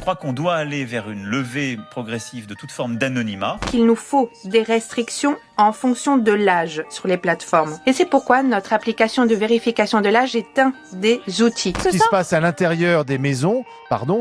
crois qu'on doit aller vers une levée progressive de toute forme d'anonymat. Qu'il nous faut des restrictions en fonction de l'âge sur les plateformes. Et c'est pourquoi notre application de vérification de l'âge est un des outils. Ce qui se passe à l'intérieur des maisons,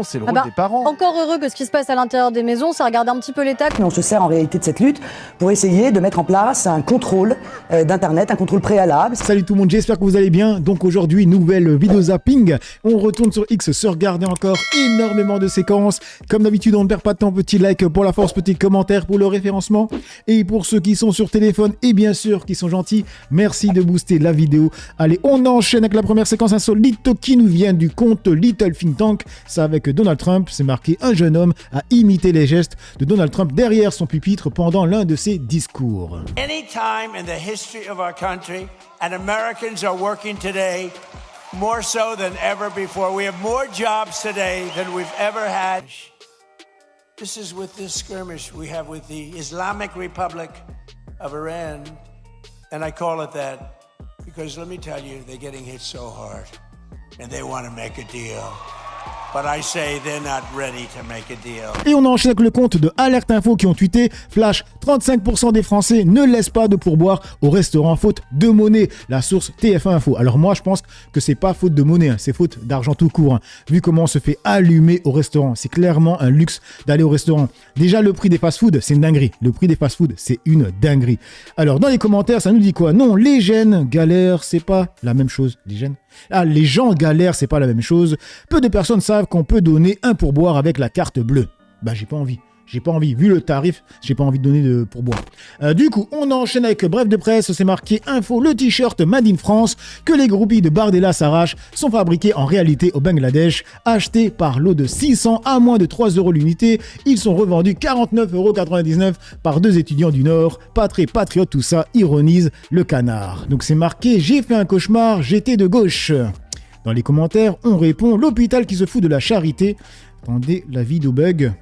c'est le rôle des parents. Encore heureux que ce qui se passe à l'intérieur des maisons, c'est regarder un petit peu l'État. On se sert en réalité de cette lutte pour essayer de mettre en place un contrôle d'Internet, un contrôle préalable. Salut tout le monde, j'espère que vous allez bien. Donc aujourd'hui, nouvelle vidéo zapping. On retourne sur X se regarder encore énormément de séquences. Comme d'habitude, on ne perd pas de temps. Petit like pour la force, petit commentaire pour le référencement. Et pour ceux qui sont sur téléphone et bien sûr qui sont gentils, merci de booster la vidéo. Allez, on enchaîne avec la première séquence insolite qui nous vient du compte Little Think Tank. C'est avec Donald Trump. C'est marqué: un jeune homme a imité les gestes de Donald Trump derrière son pupitre pendant l'un de ses discours. Any time in the history of our country, and Americans are working today more so than ever before. We have more jobs today than we've ever had. This is with this skirmish we have with the Islamic Republic of Iran, and I call it that because let me tell you, they're getting hit so hard, and they want to make a deal. But I say they're not ready to make a deal. Et on enchaîne avec le compte de Alerte Info qui ont tweeté: Flash, 35% des Français ne laissent pas de pourboire au restaurant faute de monnaie. La source TF1 Info. Alors moi je pense que c'est pas faute de monnaie, c'est faute d'argent tout court. Vu comment on se fait allumer au restaurant, c'est clairement un luxe d'aller au restaurant. Déjà le prix des fast-food, c'est une dinguerie. Le prix des fast-food, c'est une dinguerie. Alors dans les commentaires, ça nous dit quoi? Non, les jeunes galèrent, c'est pas la même chose. Les gens galèrent, c'est pas la même chose. Peu de personnes savent qu'on peut donner un pourboire avec la carte bleue. J'ai pas envie. Vu le tarif, j'ai pas envie de donner de pourboire. Du coup, on enchaîne avec bref de presse. C'est marqué info: le t-shirt Made in France que les groupies de Bardella s'arrachent sont fabriqués en réalité au Bangladesh. Achetés par lot de 600 à moins de 3 € l'unité, ils sont revendus 49,99 € par deux étudiants du Nord. Pas très patriote tout ça, ironise le canard. Donc c'est marqué: j'ai fait un cauchemar, j'étais de gauche. Dans les commentaires, on répond: l'hôpital qui se fout de la charité. Attendez, la vidéo bug.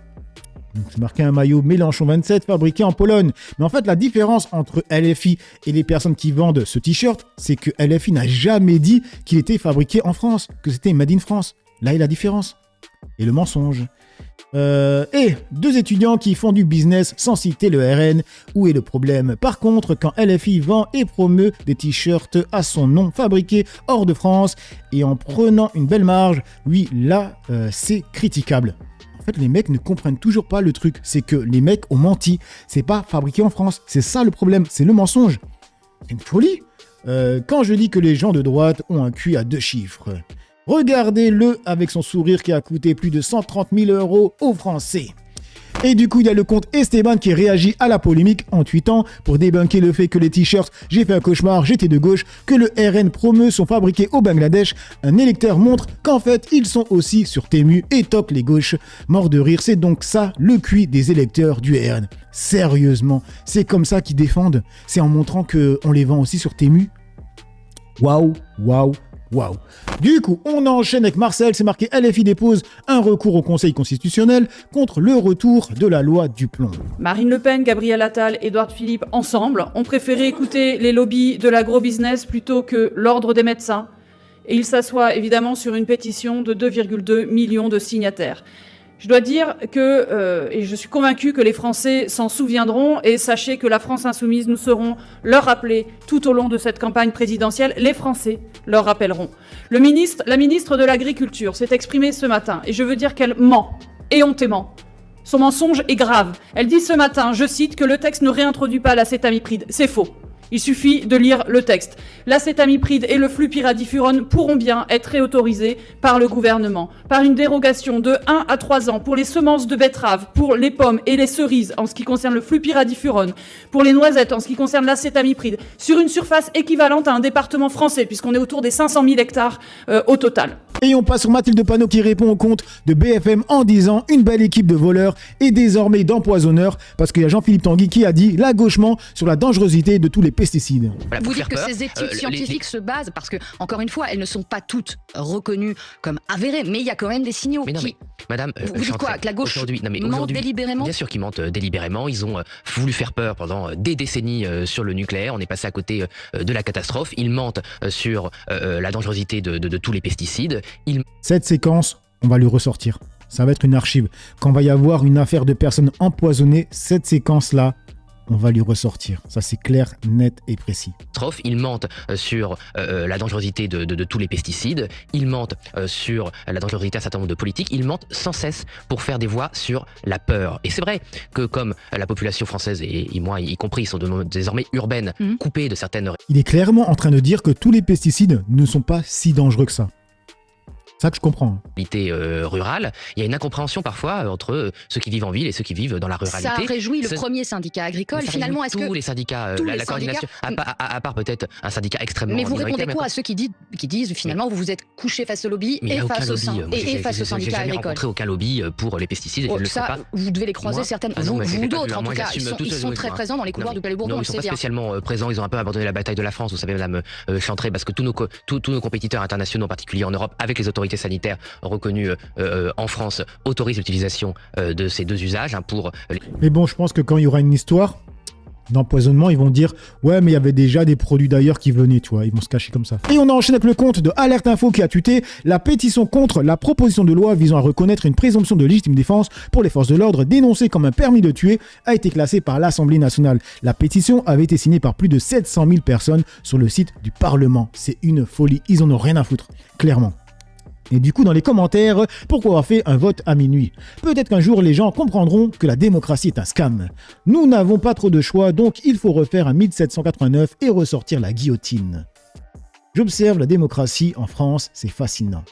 Donc c'est marqué un maillot Mélenchon 27 fabriqué en Pologne. Mais en fait, la différence entre LFI et les personnes qui vendent ce t-shirt, c'est que LFI n'a jamais dit qu'il était fabriqué en France, que c'était made in France. Là est la différence. Et le mensonge. Et deux étudiants qui font du business sans citer le RN. Où est le problème? Par contre, quand LFI vend et promeut des t-shirts à son nom fabriqués hors de France et en prenant une belle marge, oui, là, c'est critiquable. En fait, les mecs ne comprennent toujours pas le truc. C'est que les mecs ont menti. C'est pas fabriqué en France. C'est ça le problème. C'est le mensonge. C'est une folie. Quand je dis que les gens de droite ont un QI à 2 chiffres, regardez-le avec son sourire qui a coûté plus de 130 000 € aux Français. Et du coup, il y a le compte Esteban qui réagit à la polémique en tweetant pour débunker le fait que les t-shirts « J'ai fait un cauchemar, j'étais de gauche » que le RN promeut sont fabriqués au Bangladesh. Un électeur montre qu'en fait, ils sont aussi sur Temu et toquent les gauches. Mort de rire, c'est donc ça le QI des électeurs du RN. Sérieusement, c'est comme ça qu'ils défendent. C'est en montrant qu'on les vend aussi sur Temu. Waouh. Du coup, on enchaîne avec Marcel. C'est marqué: LFI dépose un recours au Conseil constitutionnel contre le retour de la loi du plomb. Marine Le Pen, Gabriel Attal, Édouard Philippe, ensemble, ont préféré écouter les lobbies de l'agro-business plutôt que l'ordre des médecins. Et ils s'assoient évidemment sur une pétition de 2,2 millions de signataires. Je dois dire que, et je suis convaincue que les Français s'en souviendront, et sachez que la France insoumise, nous serons leur rappeler tout au long de cette campagne présidentielle. Les Français leur rappelleront. La ministre de l'Agriculture s'est exprimée ce matin, et je veux dire qu'elle ment, éhontément. Son mensonge est grave. Elle dit ce matin, je cite, que le texte ne réintroduit pas l'acétamipride. C'est faux. Il suffit de lire le texte. L'acétamipride et le flupyradifurone pourront bien être réautorisés par le gouvernement, par une dérogation de 1 à 3 ans pour les semences de betteraves, pour les pommes et les cerises en ce qui concerne le flupyradifurone, pour les noisettes en ce qui concerne l'acétamipride, sur une surface équivalente à un département français, puisqu'on est autour des 500 000 hectares au total. Et on passe sur Mathilde Panot qui répond au compte de BFM en disant: une belle équipe de voleurs et désormais d'empoisonneurs, parce qu'il y a Jean-Philippe Tanguy qui a dit la gauchement sur la dangerosité de tous les pesticides. Voilà, vous dites que ces études scientifiques se basent, parce que, encore une fois, elles ne sont pas toutes reconnues comme avérées, mais il y a quand même des signaux qui... Madame, vous dites quoi? Que la gauche ment délibérément? Bien sûr qu'ils mentent délibérément. Ils ont voulu faire peur pendant des décennies sur le nucléaire. On est passé à côté de la catastrophe. Ils mentent sur la dangerosité de tous les pesticides. Cette séquence, on va lui ressortir. ça va être une archive. Quand il va y avoir une affaire de personnes empoisonnées, cette séquence-là, on va lui ressortir. Ça, c'est clair, net et précis. Ils mentent sur la dangerosité de tous les pesticides, ils mentent sur la dangerosité d'un certain nombre de politiques, ils mentent sans cesse pour faire des voix sur la peur. Et c'est vrai que comme la population française, et moi y compris, sont désormais urbaines, coupées de certaines... Il est clairement en train de dire que tous les pesticides ne sont pas si dangereux que ça. C'est ça que je comprends. Rurale, il y a une incompréhension parfois entre ceux qui vivent en ville et ceux qui vivent dans la ruralité. Ça réjouit le premier syndicat agricole. Finalement, est-ce que tous les syndicats, la coordination, à part peut-être un syndicat extrêmement... Mais vous répondez quoi à ceux qui disent finalement vous vous êtes couché face au lobby et face au syndicat agricole? J'ai rencontré aucun lobby pour les pesticides. Et je ne le sais pas. Vous devez les croiser certaines. Vous d'autres en tout cas, ils sont très présents dans les couloirs du Palais Bourbon. Non, ils ne sont pas spécialement présents. Ils ont un peu abandonné la bataille de la France. Vous savez, Madame Chantrey, parce que tous nos compétiteurs internationaux, en particulier en Europe, avec les autorités sanitaires reconnus en France, autorisent l'utilisation de ces deux usages pour... Mais bon, je pense que quand il y aura une histoire d'empoisonnement, ils vont dire « Ouais, mais il y avait déjà des produits d'ailleurs qui venaient, tu vois. » Ils vont se cacher comme ça. Et on enchaîne avec le compte de Alerte Info qui a tweeté « La pétition contre la proposition de loi visant à reconnaître une présomption de légitime défense pour les forces de l'ordre dénoncée comme un permis de tuer a été classée par l'Assemblée nationale. La pétition avait été signée par plus de 700 000 personnes sur le site du Parlement. C'est une folie. Ils en ont rien à foutre, clairement. » Et du coup, dans les commentaires, pourquoi avoir fait un vote à minuit? Peut-être qu'un jour, les gens comprendront que la démocratie est un scam. Nous n'avons pas trop de choix, donc il faut refaire un 1789 et ressortir la guillotine. J'observe la démocratie en France, c'est fascinant.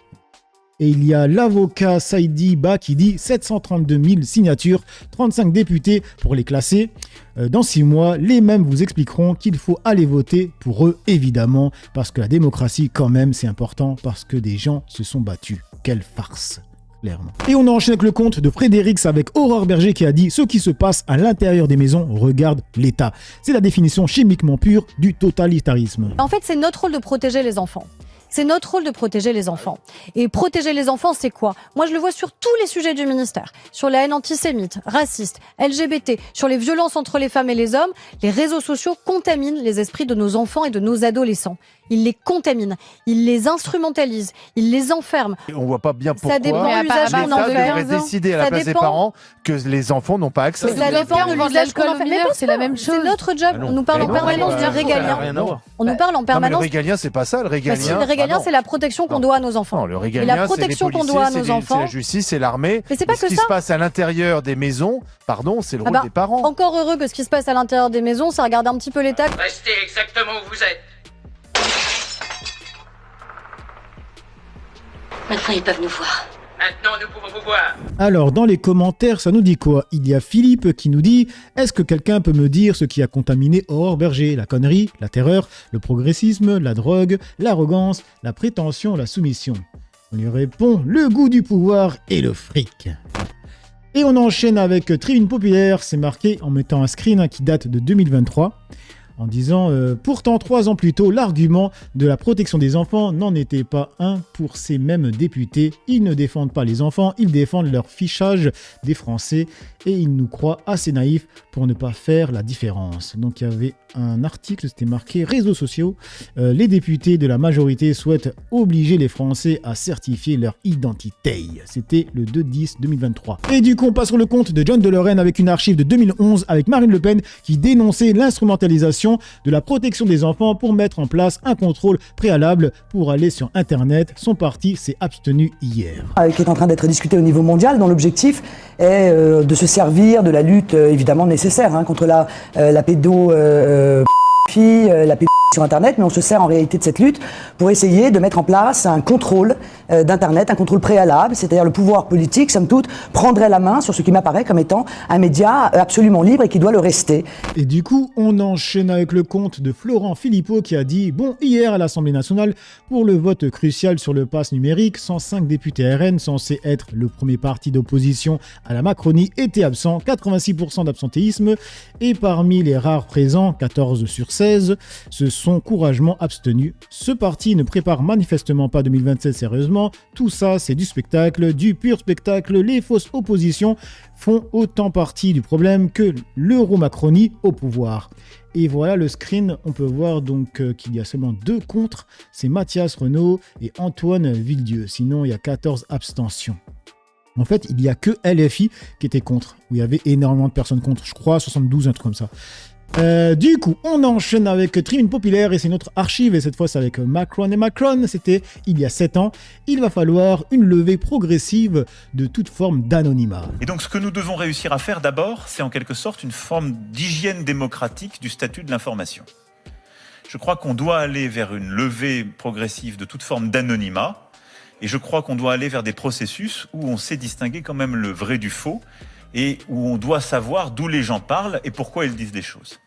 Et il y a l'avocat Saïdi Ba qui dit 732 000 signatures, 35 députés pour les classer. Dans 6 mois, les mêmes vous expliqueront qu'il faut aller voter pour eux, évidemment, parce que la démocratie, quand même, c'est important, parce que des gens se sont battus. Quelle farce, clairement. Et on enchaîne avec le compte de Frédérix avec Aurore Berger qui a dit « Ce qui se passe à l'intérieur des maisons regarde l'État ». C'est la définition chimiquement pure du totalitarisme. En fait, c'est notre rôle de protéger les enfants. C'est notre rôle de protéger les enfants. Et protéger les enfants, c'est quoi? Moi, je le vois sur tous les sujets du ministère. Sur la haine antisémite, raciste, LGBT, sur les violences entre les femmes et les hommes. Les réseaux sociaux contaminent les esprits de nos enfants et de nos adolescents. Ils les contaminent, ils les instrumentalisent, ils les enferment. Et on voit pas bien pourquoi ça dépend de l'usage qu'on en fait. Devrait décider à la place des parents que les enfants n'ont pas accès. Ça dépend de l'usage qu'on en fait. Mais c'est la même chose. C'est notre job. On nous parle en permanence du régalien. On nous parle en permanence. Le régalien, c'est pas ça. Le régalien, le régalien, c'est la protection qu'on doit à nos enfants. Non, le régalien, c'est les policiers, c'est la justice, c'est l'armée. Mais c'est pas que ça. Ce qui se passe à l'intérieur des maisons, c'est le rôle des parents. Encore heureux que ce qui se passe à l'intérieur des maisons, c'est regarder un petit peu l'État. Restez exactement où vous êtes. Maintenant, ils peuvent nous voir. Maintenant, nous pouvons vous voir. Alors, dans les commentaires, ça nous dit quoi? Il y a Philippe qui nous dit « Est-ce que quelqu'un peut me dire ce qui a contaminé Aurore Berger? La connerie, la terreur, le progressisme, la drogue, l'arrogance, la prétention, la soumission ?» On lui répond « Le goût du pouvoir et le fric ». Et on enchaîne avec Tribune Populaire, c'est marqué en mettant un screen qui date de 2023. En disant pourtant 3 ans plus tôt, l'argument de la protection des enfants n'en était pas un pour ces mêmes députés. Ils ne défendent pas les enfants, ils défendent leur fichage des Français et ils nous croient assez naïfs pour ne pas faire la différence. Donc il y avait un article, c'était marqué réseaux sociaux. Les députés de la majorité souhaitent obliger les Français à certifier leur identité. C'était le 2/10/2023. Et du coup, on passe sur le compte de John de Lorraine avec une archive de 2011 avec Marine Le Pen qui dénonçait l'instrumentalisation de la protection des enfants pour mettre en place un contrôle préalable pour aller sur Internet. Son parti s'est abstenu hier. Qui est en train d'être discuté au niveau mondial, dont l'objectif est de se servir de la lutte évidemment nécessaire contre la pédo... la pédo sur Internet, mais on se sert en réalité de cette lutte pour essayer de mettre en place un contrôle d'Internet, un contrôle préalable, c'est-à-dire le pouvoir politique, somme toute, prendrait la main sur ce qui m'apparaît comme étant un média absolument libre et qui doit le rester. Et du coup, on enchaîne avec le compte de Florent Philippot qui a dit « Bon, hier à l'Assemblée nationale, pour le vote crucial sur le pass numérique, 105 députés RN, censés être le premier parti d'opposition à la Macronie, étaient absents, 86% d'absentéisme, et parmi les rares présents, 14 sur 16, se sont courageusement abstenus. Ce parti ne prépare manifestement pas 2027 sérieusement. Tout ça, c'est du spectacle, du pur spectacle. Les fausses oppositions font autant partie du problème que l'Euro-Macronie au pouvoir. Et voilà le screen, on peut voir donc qu'il y a seulement 2 contre, c'est Mathias Renaud et Antoine Villedieu. Sinon, il y a 14 abstentions. En fait, il n'y a que LFI qui était contre, où il y avait énormément de personnes contre, je crois 72, un truc comme ça. Du coup, on enchaîne avec Tribune Populaire et c'est notre archive, et cette fois c'est avec Macron et Macron, c'était il y a 7 ans. Il va falloir une levée progressive de toute forme d'anonymat. Et donc ce que nous devons réussir à faire d'abord, c'est en quelque sorte une forme d'hygiène démocratique du statut de l'information. Je crois qu'on doit aller vers une levée progressive de toute forme d'anonymat, et je crois qu'on doit aller vers des processus où on sait distinguer quand même le vrai du faux, et où on doit savoir d'où les gens parlent et pourquoi ils disent des choses.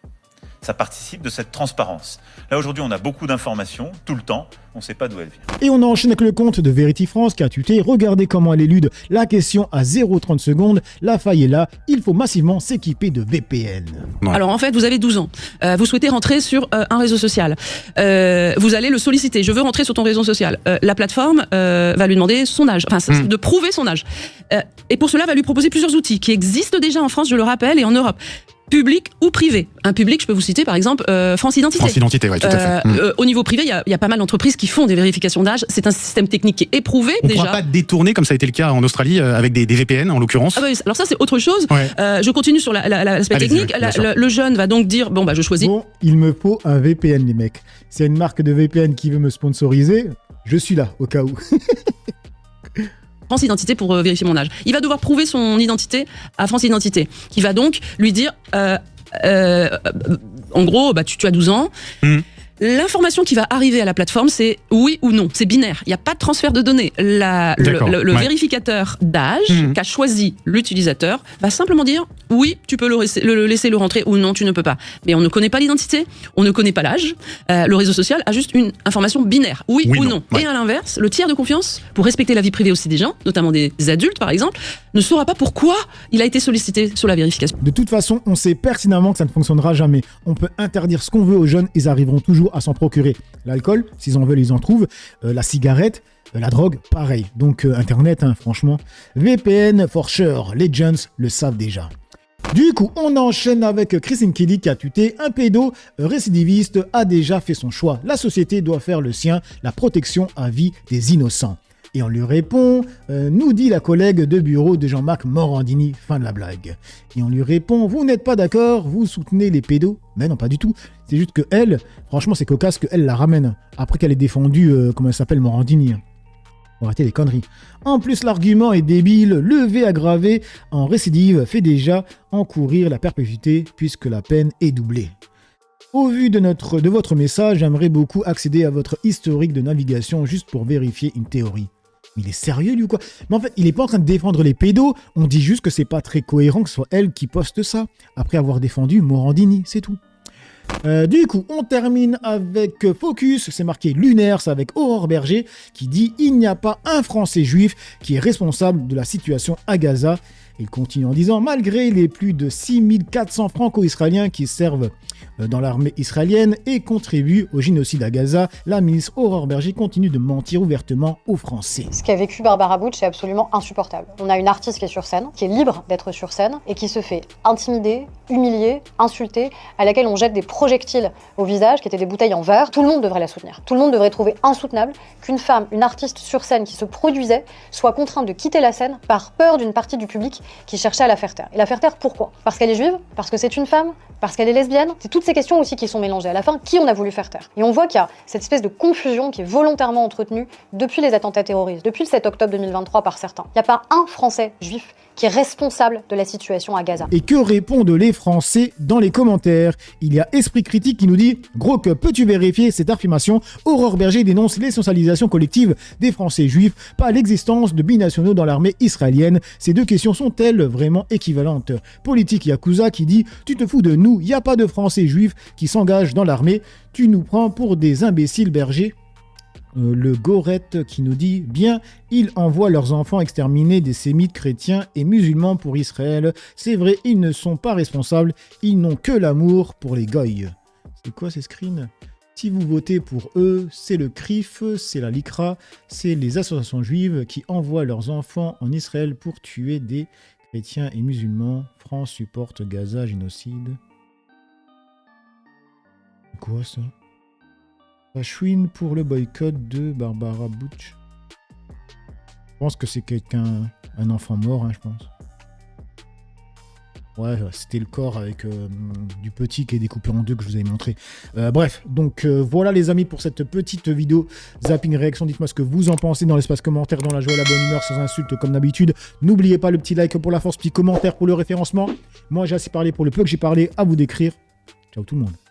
Ça participe de cette transparence. Là, aujourd'hui, on a beaucoup d'informations, tout le temps, on ne sait pas d'où elles viennent. Et on enchaîne avec le compte de Verity France qui a tuté. Regardez comment elle élude la question à 0,30 secondes. La faille est là, il faut massivement s'équiper de VPN. Ouais. Alors en fait, vous avez 12 ans. Vous souhaitez rentrer sur un réseau social. Vous allez le solliciter. Je veux rentrer sur ton réseau social. La plateforme va lui demander son âge, enfin de prouver son âge. Et pour cela, va lui proposer plusieurs outils qui existent déjà en France, je le rappelle, et en Europe. Public ou privé. Un public, je peux vous citer par exemple France Identité. France Identité, oui, tout à fait. Au niveau privé, il y a pas mal d'entreprises qui font des vérifications d'âge. C'est un système technique qui est éprouvé On déjà. ne pourra pas détourner, comme ça a été le cas en Australie, avec des VPN en l'occurrence. Ah bah, alors ça, c'est autre chose. Ouais. Je continue sur l'aspect technique. Le jeune va donc dire, bon, bah je choisis. Bon, il me faut un VPN, les mecs. C'est une marque de VPN qui veut me sponsoriser. Je suis là, au cas où. France Identité pour vérifier mon âge. Il va devoir prouver son identité à France Identité, qui va donc lui dire... en gros, bah, tu as 12 ans. L'information qui va arriver à la plateforme, c'est oui ou non. C'est binaire. Il n'y a pas de transfert de données. Le vérificateur d'âge qu'a choisi l'utilisateur va simplement dire oui, tu peux le laisser le rentrer ou non, tu ne peux pas. Mais on ne connaît pas l'identité, on ne connaît pas l'âge. Le réseau social a juste une information binaire, oui ou non. Ouais. Et à l'inverse, le tiers de confiance, pour respecter la vie privée aussi des gens, notamment des adultes par exemple, ne saura pas pourquoi il a été sollicité sur la vérification. De toute façon, on sait pertinemment que ça ne fonctionnera jamais. On peut interdire ce qu'on veut aux jeunes, ils arriveront toujours à s'en procurer. L'alcool, s'ils en veulent, ils en trouvent. La cigarette, la drogue, pareil. Donc Internet, franchement. VPN, for sure, les jeunes le savent déjà. Du coup, on enchaîne avec Christine Kelly qui a tuté. Un pédo récidiviste a déjà fait son choix. La société doit faire le sien, la protection à vie des innocents. Et on lui répond, nous dit la collègue de bureau de Jean-Marc Morandini, fin de la blague. Et on lui répond, vous n'êtes pas d'accord, vous soutenez les pédos? Mais non, pas du tout. C'est juste que elle, franchement, c'est cocasse qu'elle la ramène. Après qu'elle ait défendu, comment elle s'appelle, Morandini. Faut arrêter les conneries. En plus, l'argument est débile. Levé aggravé en récidive fait déjà encourir la perpétuité puisque la peine est doublée. Au vu de votre message, j'aimerais beaucoup accéder à votre historique de navigation juste pour vérifier une théorie. Mais il est sérieux, lui, ou quoi? Mais en fait, il est pas en train de défendre les pédos. On dit juste que c'est pas très cohérent que ce soit elle qui poste ça, après avoir défendu Morandini, c'est tout. Du coup, on termine avec Focus, c'est marqué lunaire, c'est avec Aurore Berger, qui dit « Il n'y a pas un Français juif qui est responsable de la situation à Gaza ». Il continue en disant « Malgré les plus de 6400 franco-israéliens qui servent dans l'armée israélienne et contribuent au génocide à Gaza, la ministre Aurore Berger continue de mentir ouvertement aux Français. » Ce qu'a vécu Barbara Bush, c'est absolument insupportable. On a une artiste qui est sur scène, qui est libre d'être sur scène et qui se fait intimider, humilier, insulter, à laquelle on jette des projectiles au visage, qui étaient des bouteilles en verre. Tout le monde devrait la soutenir. Tout le monde devrait trouver insoutenable qu'une femme, une artiste sur scène qui se produisait, soit contrainte de quitter la scène par peur d'une partie du public qui cherchait à la faire taire. Et la faire taire, pourquoi? Parce qu'elle est juive? Parce que c'est une femme? Parce qu'elle est lesbienne? C'est toutes ces questions aussi qui sont mélangées. À la fin, qui on a voulu faire taire? Et on voit qu'il y a cette espèce de confusion qui est volontairement entretenue depuis les attentats terroristes, depuis le 7 octobre 2023 par certains. Il n'y a pas un Français juif qui est responsable de la situation à Gaza. Et que répondent les Français dans les commentaires? Il y a Esprit Critique qui nous dit « Gros que peux-tu vérifier cette affirmation ?» Aurore Berger dénonce l'essentialisation collective des Français juifs, pas l'existence de binationaux dans l'armée israélienne. Ces deux questions sont-elles vraiment équivalentes? Politique Yakuza qui dit « Tu te fous de nous, il n'y a pas de Français juifs qui s'engagent dans l'armée. Tu nous prends pour des imbéciles Berger ?» Le Gorette qui nous dit « Bien, ils envoient leurs enfants exterminer des sémites chrétiens et musulmans pour Israël. C'est vrai, ils ne sont pas responsables, ils n'ont que l'amour pour les goïs. » C'est quoi ces screens? Si vous votez pour eux, c'est le CRIF, c'est la LICRA, c'est les associations juives qui envoient leurs enfants en Israël pour tuer des chrétiens et musulmans. France supporte Gaza, génocide. Quoi ça? La chouine pour le boycott de Barbara Bush. pense que c'est un enfant mort, hein, je pense. Ouais, c'était le corps avec du petit qui est découpé en deux que je vous avais montré. Bref, donc voilà les amis pour cette petite vidéo zapping réaction. Dites-moi ce que vous en pensez dans l'espace commentaire, dans la joie et la bonne humeur, sans insultes comme d'habitude. N'oubliez pas le petit like pour la force, petit commentaire pour le référencement. Moi j'ai assez parlé pour le peu que j'ai parlé, à vous d'écrire. Ciao tout le monde.